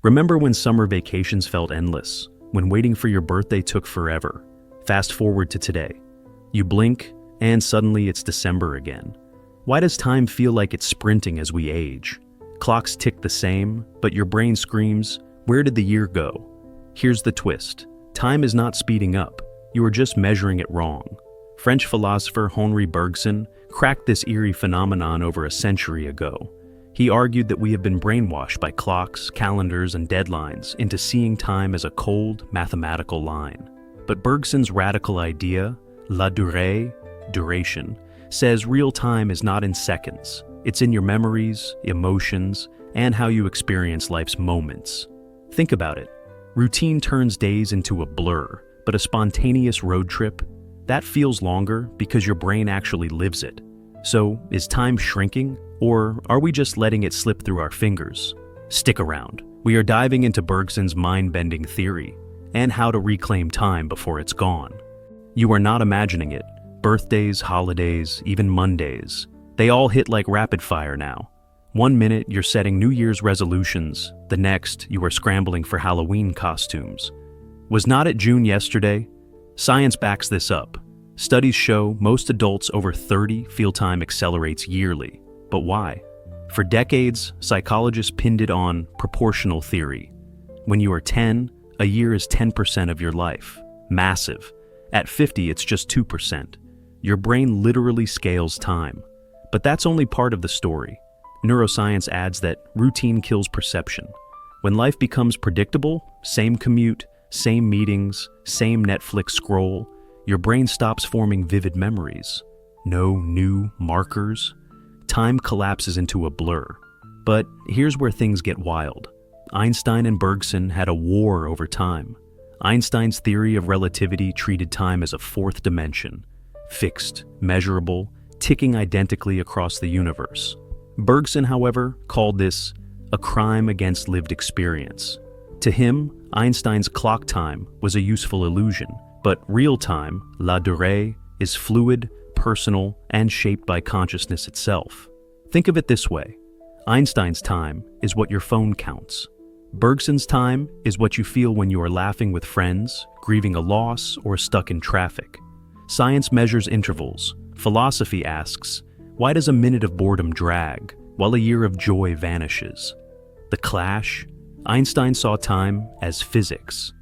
Remember when summer vacations felt endless? When waiting for your birthday took forever? Fast forward to today. You blink, and suddenly it's December again. Why does time feel like it's sprinting as we age? Clocks tick the same, but your brain screams, "Where did the year go?" Here's the twist. Time is not speeding up. You are just measuring it wrong. French philosopher Henri Bergson cracked this eerie phenomenon over a century ago. He argued that we have been brainwashed by clocks, calendars, and deadlines into seeing time as a cold, mathematical line. But Bergson's radical idea, la durée, duration, says real time is not in seconds. It's in your memories, emotions, and how you experience life's moments. Think about it. Routine turns days into a blur, but a spontaneous road trip, that feels longer because your brain actually lives it. So, is time shrinking, or are we just letting it slip through our fingers? Stick around. We are diving into Bergson's mind-bending theory and how to reclaim time before it's gone. You are not imagining it. Birthdays, holidays, even Mondays, they all hit like rapid fire now. 1 minute you're setting New Year's resolutions, the next you are scrambling for Halloween costumes. Was not it June yesterday? Science backs this up. Studies show most adults over 30 feel time accelerates yearly. But why? For decades, psychologists pinned it on proportional theory. When you are 10, a year is 10% of your life. Massive. At 50, it's just 2%. Your brain literally scales time. But that's only part of the story. Neuroscience adds that routine kills perception. When life becomes predictable, same commute, same meetings, same Netflix scroll, your brain stops forming vivid memories. No new markers. Time collapses into a blur. But here's where things get wild. Einstein and Bergson had a war over time. Einstein's theory of relativity treated time as a fourth dimension, fixed, measurable, ticking identically across the universe. Bergson, however, called this a crime against lived experience. To him, Einstein's clock time was a useful illusion, but real time, la durée, is fluid, personal, and shaped by consciousness itself. Think of it this way. Einstein's time is what your phone counts. Bergson's time is what you feel when you are laughing with friends, grieving a loss, or stuck in traffic. Science measures intervals. Philosophy asks, why does a minute of boredom drag while a year of joy vanishes? The clash? Einstein saw time as physics.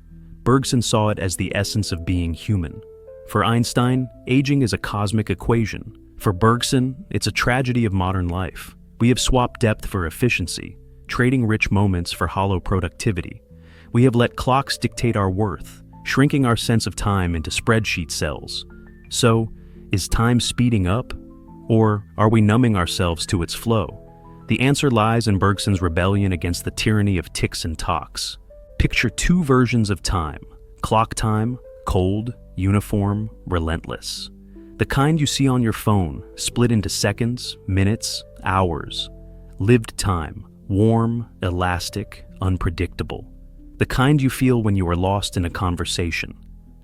Bergson saw it as the essence of being human. For Einstein, aging is a cosmic equation. For Bergson, it's a tragedy of modern life. We have swapped depth for efficiency, trading rich moments for hollow productivity. We have let clocks dictate our worth, shrinking our sense of time into spreadsheet cells. So, is time speeding up? Or are we numbing ourselves to its flow? The answer lies in Bergson's rebellion against the tyranny of ticks and talks. Picture two versions of time: clock time, cold, uniform, relentless. The kind you see on your phone, split into seconds, minutes, hours. Lived time, warm, elastic, unpredictable. The kind you feel when you are lost in a conversation,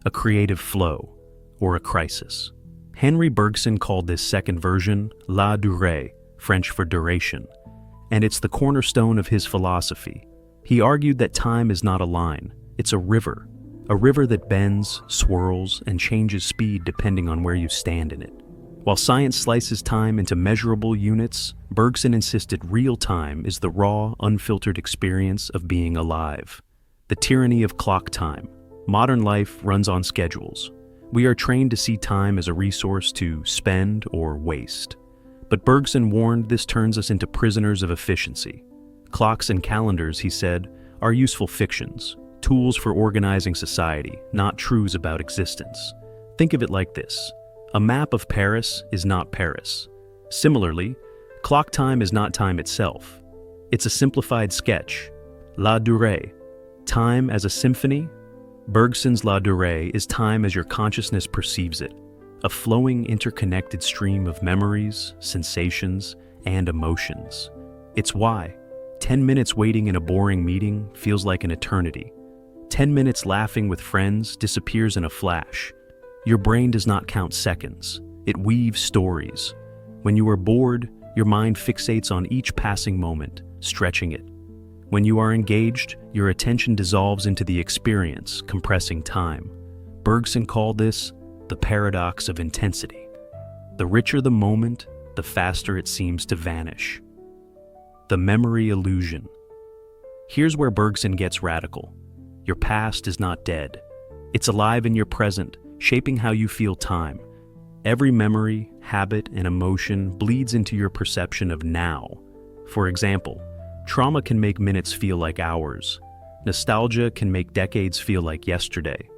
a creative flow, or a crisis. Henri Bergson called this second version la durée, French for duration, and it's the cornerstone of his philosophy. He argued that time is not a line, it's a river that bends, swirls, and changes speed depending on where you stand in it. While science slices time into measurable units, Bergson insisted real time is the raw, unfiltered experience of being alive. The tyranny of clock time. Modern life runs on schedules. We are trained to see time as a resource to spend or waste. But Bergson warned this turns us into prisoners of efficiency. Clocks and calendars, he said, are useful fictions, tools for organizing society, not truths about existence. Think of it like this. A map of Paris is not Paris. Similarly, clock time is not time itself. It's a simplified sketch. La durée. Time as a symphony? Bergson's la durée is time as your consciousness perceives it, a flowing, interconnected stream of memories, sensations, and emotions. It's why 10 minutes waiting in a boring meeting feels like an eternity. 10 minutes laughing with friends disappears in a flash. Your brain does not count seconds. It weaves stories. When you are bored, your mind fixates on each passing moment, stretching it. When you are engaged, your attention dissolves into the experience, compressing time. Bergson called this the paradox of intensity. The richer the moment, the faster it seems to vanish. The memory illusion. Here's where Bergson gets radical. Your past is not dead. It's alive in your present, shaping how you feel time. Every memory, habit, and emotion bleeds into your perception of now. For example, trauma can make minutes feel like hours. Nostalgia can make decades feel like yesterday.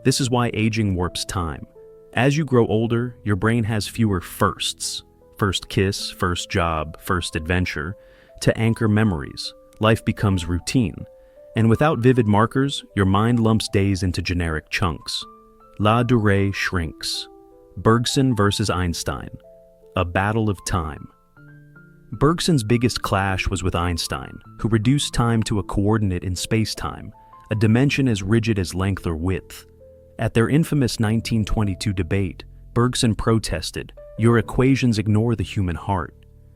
This is why aging warps time. As you grow older, your brain has fewer firsts. First kiss, first job, first adventure. To anchor memories, life becomes routine. And without vivid markers, your mind lumps days into generic chunks. La durée shrinks. Bergson versus Einstein. A battle of time. Bergson's biggest clash was with Einstein, who reduced time to a coordinate in space-time, a dimension as rigid as length or width. At their infamous 1922 debate, Bergson protested, "Your equations ignore the human heart."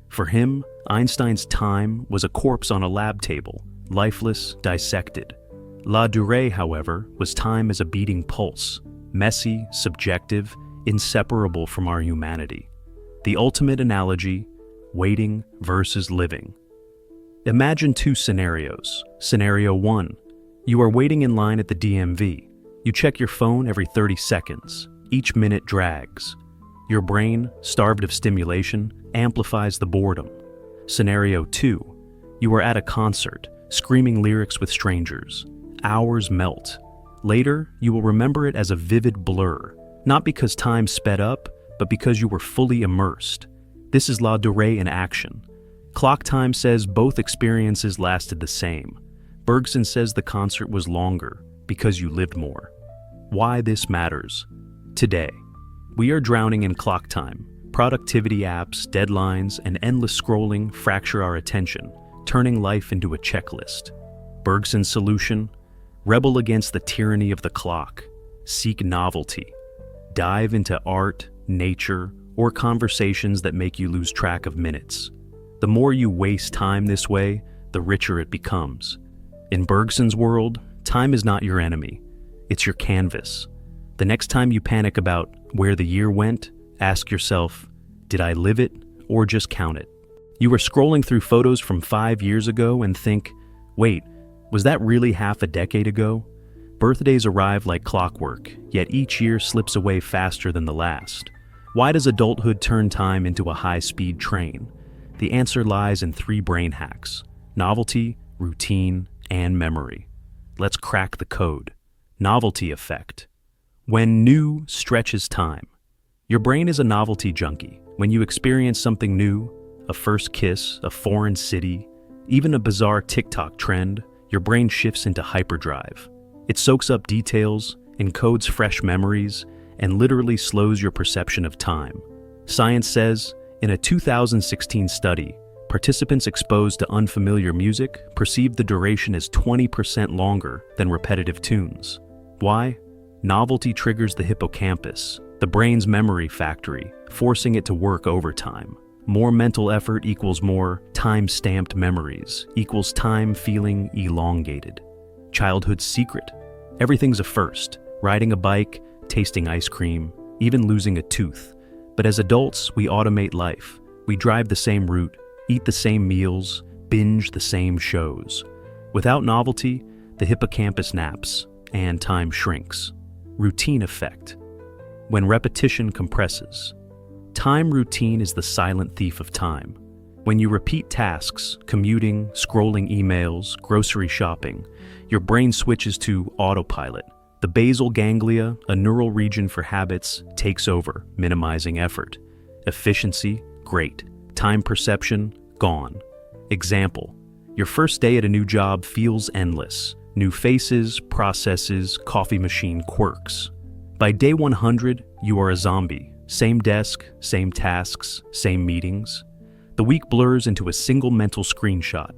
For him, Einstein's time was a corpse on a lab table, lifeless, dissected. La durée, however, was time as a beating pulse, messy, subjective, inseparable from our humanity. The ultimate analogy, waiting versus living. Imagine two scenarios. Scenario 1. You are waiting in line at the DMV. You check your phone every 30 seconds. Each minute drags. Your brain, starved of stimulation, amplifies the boredom. Scenario 2. You are at a concert, screaming lyrics with strangers. Hours melt. Later, you will remember it as a vivid blur, not because time sped up, but because you were fully immersed. This is la durée in action. Clock time says both experiences lasted the same. Bergson says the concert was longer because you lived more. Why this matters. Today, we are drowning in clock time. Productivity apps, deadlines, and endless scrolling fracture our attention, turning life into a checklist. Bergson's solution? Rebel against the tyranny of the clock. Seek novelty. Dive into art, nature, or conversations that make you lose track of minutes. The more you waste time this way, the richer it becomes. In Bergson's world, time is not your enemy. It's your canvas. The next time you panic about where the year went, ask yourself, did I live it or just count it? You are scrolling through photos from 5 years ago and think, wait, was that really half a decade ago? Birthdays arrive like clockwork, yet each year slips away faster than the last. Why does adulthood turn time into a high-speed train? The answer lies in 3 brain hacks: novelty, routine, and memory. Let's crack the code. Novelty effect. When new stretches time. Your brain is a novelty junkie. When you experience something new, a first kiss, a foreign city, even a bizarre TikTok trend, your brain shifts into hyperdrive. It soaks up details, encodes fresh memories, and literally slows your perception of time. Science says, in a 2016 study, participants exposed to unfamiliar music perceived the duration as 20% longer than repetitive tunes. Why? Novelty triggers the hippocampus, the brain's memory factory, forcing it to work overtime. More mental effort equals more time-stamped memories, equals time feeling elongated. Childhood's secret. Everything's a first. Riding a bike, tasting ice cream, even losing a tooth. But as adults, we automate life. We drive the same route, eat the same meals, binge the same shows. Without novelty, the hippocampus naps, and time shrinks. Routine effect. When repetition compresses. Time routine is the silent thief of time. When you repeat tasks, commuting, scrolling emails, grocery shopping, your brain switches to autopilot. The basal ganglia, a neural region for habits, takes over, minimizing effort. Efficiency, great. Time perception, gone. Example, your first day at a new job feels endless. New faces, processes, coffee machine quirks. By day 100, you are a zombie. Same desk, same tasks, same meetings. The week blurs into a single mental screenshot.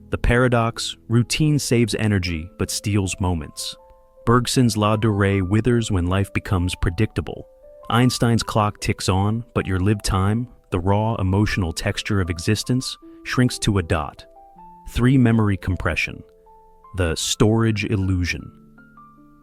The paradox, routine saves energy but steals moments. Bergson's la durée withers when life becomes predictable. Einstein's clock ticks on, but your lived time, the raw emotional texture of existence, shrinks to a dot. 3. Memory compression. The storage illusion.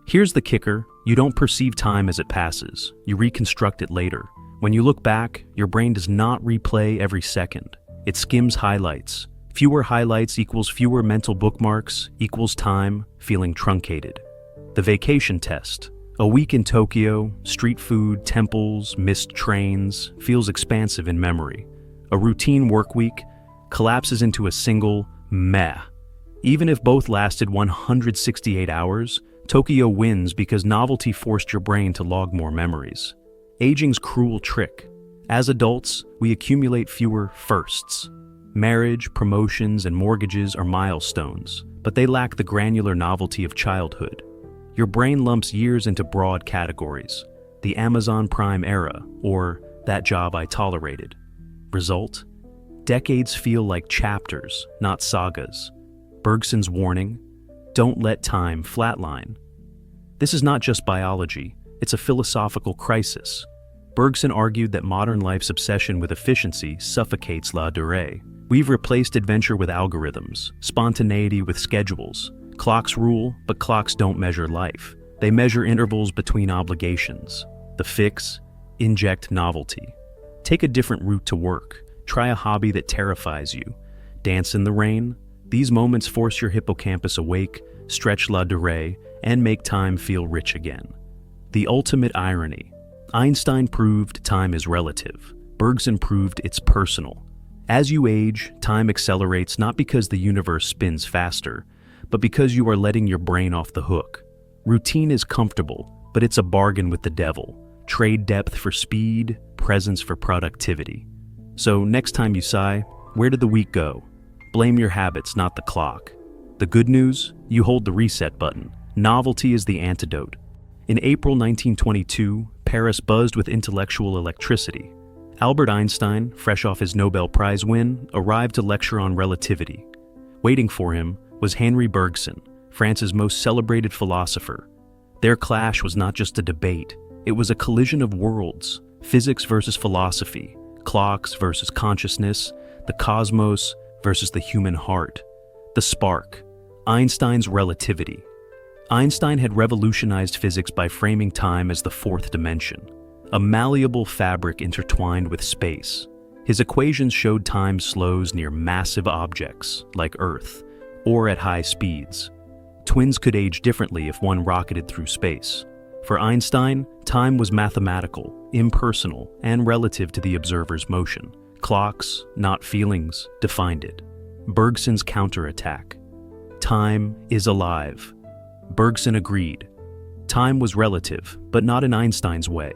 Here's the kicker: you don't perceive time as it passes, you reconstruct it later. When you look back, your brain does not replay every second. It skims highlights. Fewer highlights equals fewer mental bookmarks equals time feeling truncated. The vacation test. A week in Tokyo, street food, temples, missed trains, feels expansive in memory. A routine work week collapses into a single meh. Even if both lasted 168 hours, Tokyo wins because novelty forced your brain to log more memories. Aging's cruel trick. As adults, we accumulate fewer firsts. Marriage, promotions, and mortgages are milestones, but they lack the granular novelty of childhood. Your brain lumps years into broad categories: the Amazon Prime era, or that job I tolerated. Result? Decades feel like chapters, not sagas. Bergson's warning: don't let time flatline. This is not just biology, it's a philosophical crisis. Bergson argued that modern life's obsession with efficiency suffocates la durée. We've replaced adventure with algorithms, spontaneity with schedules. Clocks rule, but clocks don't measure life. They measure intervals between obligations. The fix: inject novelty. Take a different route to work. Try a hobby that terrifies you. Dance in the rain. These moments force your hippocampus awake, stretch la durée, and make time feel rich again. The ultimate irony. Einstein proved time is relative. Bergson proved it's personal. As you age, time accelerates not because the universe spins faster, but because you are letting your brain off the hook. Routine is comfortable, but it's a bargain with the devil. Trade depth for speed, presence for productivity. So next time you sigh, where did the week go? Blame your habits, not the clock. The good news? You hold the reset button. Novelty is the antidote. In April 1922, Paris buzzed with intellectual electricity. Albert Einstein, fresh off his Nobel Prize win, arrived to lecture on relativity. Waiting for him was Henri Bergson, France's most celebrated philosopher. Their clash was not just a debate, it was a collision of worlds: physics versus philosophy, clocks versus consciousness, the cosmos versus the human heart. The spark: Einstein's relativity. Einstein had revolutionized physics by framing time as the fourth dimension, a malleable fabric intertwined with space. His equations showed time slows near massive objects, like Earth, or at high speeds. Twins could age differently if one rocketed through space. For Einstein, time was mathematical, impersonal, and relative to the observer's motion. Clocks, not feelings, defined it. Bergson's counterattack: time is alive. Bergson agreed. Time was relative, but not in Einstein's way.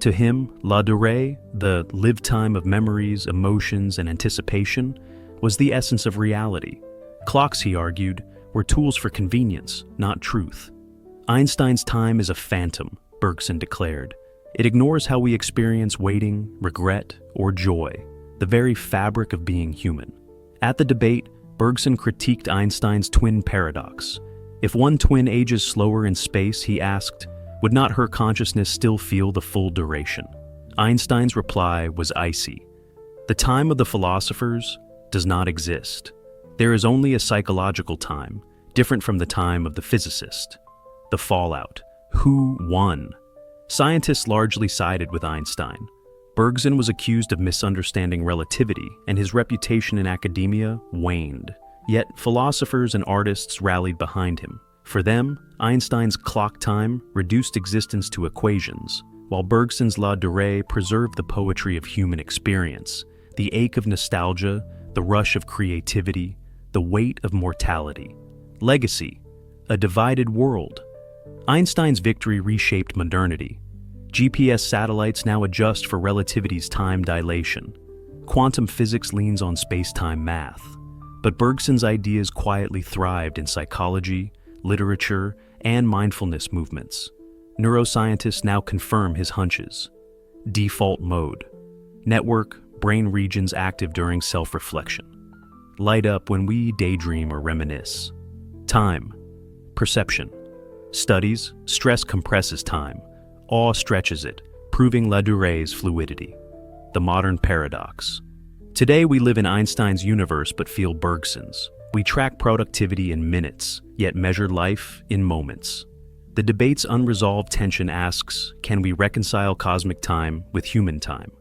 To him, la durée, the lived time of memories, emotions, and anticipation, was the essence of reality. Clocks, he argued, were tools for convenience, not truth. Einstein's time is a phantom, Bergson declared. It ignores how we experience waiting, regret, or joy, the very fabric of being human. At the debate, Bergson critiqued Einstein's twin paradox. If one twin ages slower in space, he asked, would not her consciousness still feel the full duration? Einstein's reply was icy. The time of the philosophers does not exist. There is only a psychological time, different from the time of the physicist. The fallout. Who won? Scientists largely sided with Einstein. Bergson was accused of misunderstanding relativity, and his reputation in academia waned. Yet philosophers and artists rallied behind him. For them, Einstein's clock time reduced existence to equations, while Bergson's la durée preserved the poetry of human experience, the ache of nostalgia, the rush of creativity, the weight of mortality. Legacy: a divided world. Einstein's victory reshaped modernity. GPS satellites now adjust for relativity's time dilation. Quantum physics leans on space-time math. But Bergson's ideas quietly thrived in psychology, literature, and mindfulness movements. Neuroscientists now confirm his hunches. Default mode. Network, brain regions active during self-reflection. Light up when we daydream or reminisce. Time. Perception. Studies: stress compresses time. Awe stretches it, proving la durée's fluidity. The modern paradox. Today we live in Einstein's universe but feel Bergson's. We track productivity in minutes, yet measure life in moments. The debate's unresolved tension asks, can we reconcile cosmic time with human time?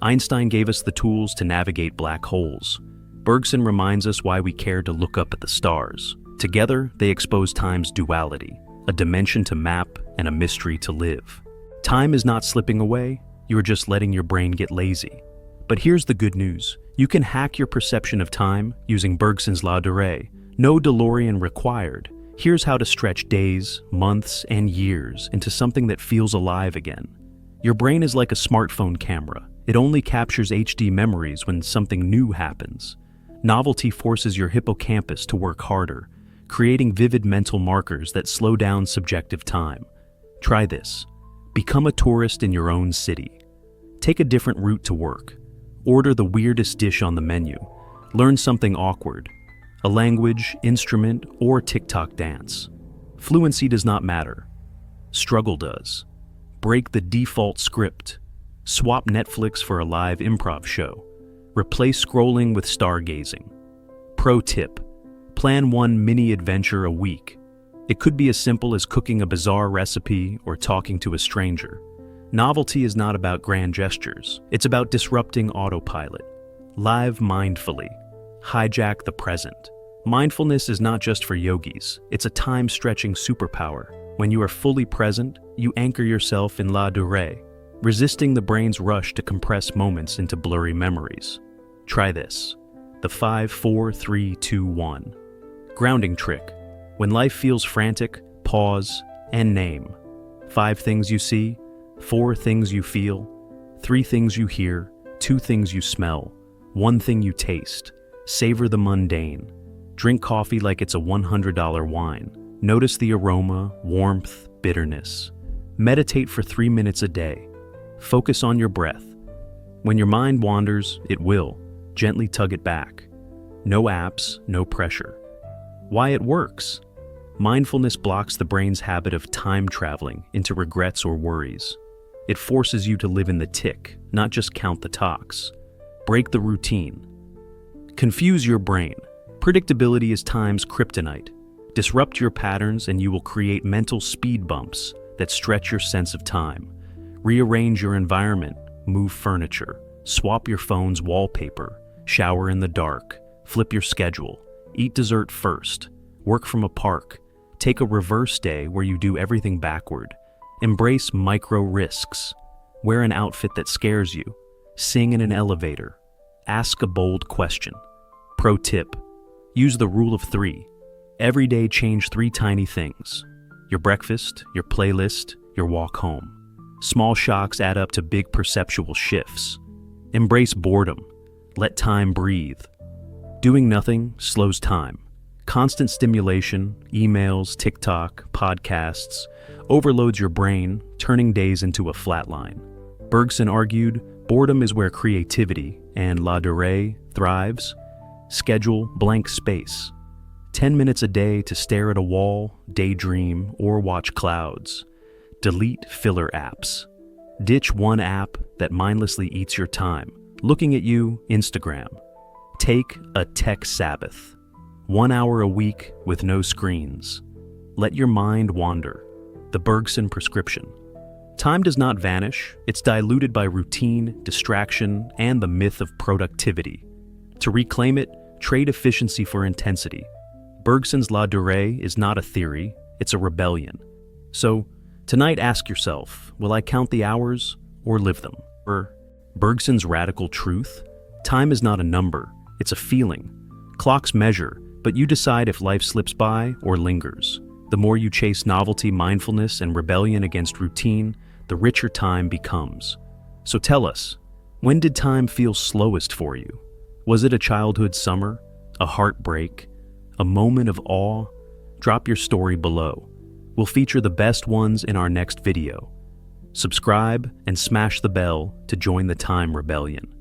Einstein gave us the tools to navigate black holes. Bergson reminds us why we care to look up at the stars. Together, they expose time's duality, a dimension to map and a mystery to live. Time is not slipping away, you're just letting your brain get lazy. But here's the good news. You can hack your perception of time using Bergson's La Durée. No DeLorean required. Here's how to stretch days, months, and years into something that feels alive again. Your brain is like a smartphone camera. It only captures HD memories when something new happens. Novelty forces your hippocampus to work harder, creating vivid mental markers that slow down subjective time. Try this. Become a tourist in your own city. Take a different route to work. Order the weirdest dish on the menu. Learn something awkward. A language, instrument, or TikTok dance. Fluency does not matter. Struggle does. Break the default script. Swap Netflix for a live improv show. Replace scrolling with stargazing. Pro tip: plan one mini adventure a week. It could be as simple as cooking a bizarre recipe or talking to a stranger. Novelty is not about grand gestures. It's about disrupting autopilot. Live mindfully. Hijack the present. Mindfulness is not just for yogis. It's a time-stretching superpower. When you are fully present, you anchor yourself in La Durée, resisting the brain's rush to compress moments into blurry memories. Try this. The 5-4-3-2-1 grounding trick. When life feels frantic, pause and name. 5 things you see, 4 things you feel, 3 things you hear, 2 things you smell, 1 thing you taste. Savor the mundane. Drink coffee like it's a $100 wine. Notice the aroma, warmth, bitterness. Meditate for 3 minutes a day. Focus on your breath. When your mind wanders, it will. Gently tug it back. No apps, no pressure. Why it works? Mindfulness blocks the brain's habit of time traveling into regrets or worries. It forces you to live in the tick, not just count the talks. Break the routine. Confuse your brain. Predictability is time's kryptonite. Disrupt your patterns and you will create mental speed bumps that stretch your sense of time. Rearrange your environment, move furniture, swap your phone's wallpaper, shower in the dark, flip your schedule, eat dessert first, work from a park, take a reverse day where you do everything backward. Embrace micro risks. Wear an outfit that scares you. Sing in an elevator. Ask a bold question. Pro tip: use the rule of 3. Every day change 3 tiny things. Your breakfast, your playlist, your walk home. Small shocks add up to big perceptual shifts. Embrace boredom. Let time breathe. Doing nothing slows time. Constant stimulation, emails, TikTok, podcasts, overloads your brain, turning days into a flat line. Bergson argued, boredom is where creativity and La Durée thrives. Schedule blank space. 10 minutes a day to stare at a wall, daydream, or watch clouds. Delete filler apps. Ditch one app that mindlessly eats your time. Looking at you, Instagram. Take a tech Sabbath. 1 hour a week with no screens. Let your mind wander. The Bergson prescription. Time does not vanish. It's diluted by routine, distraction, and the myth of productivity. To reclaim it, trade efficiency for intensity. Bergson's La Durée is not a theory, it's a rebellion. So, tonight ask yourself, will I count the hours or live them? Bergson's radical truth: time is not a number, it's a feeling. Clocks measure, but you decide if life slips by or lingers. The more you chase novelty, mindfulness, and rebellion against routine, the richer time becomes. So tell us, when did time feel slowest for you? Was it a childhood summer? A heartbreak? A moment of awe? Drop your story below. We'll feature the best ones in our next video. Subscribe and smash the bell to join the time rebellion.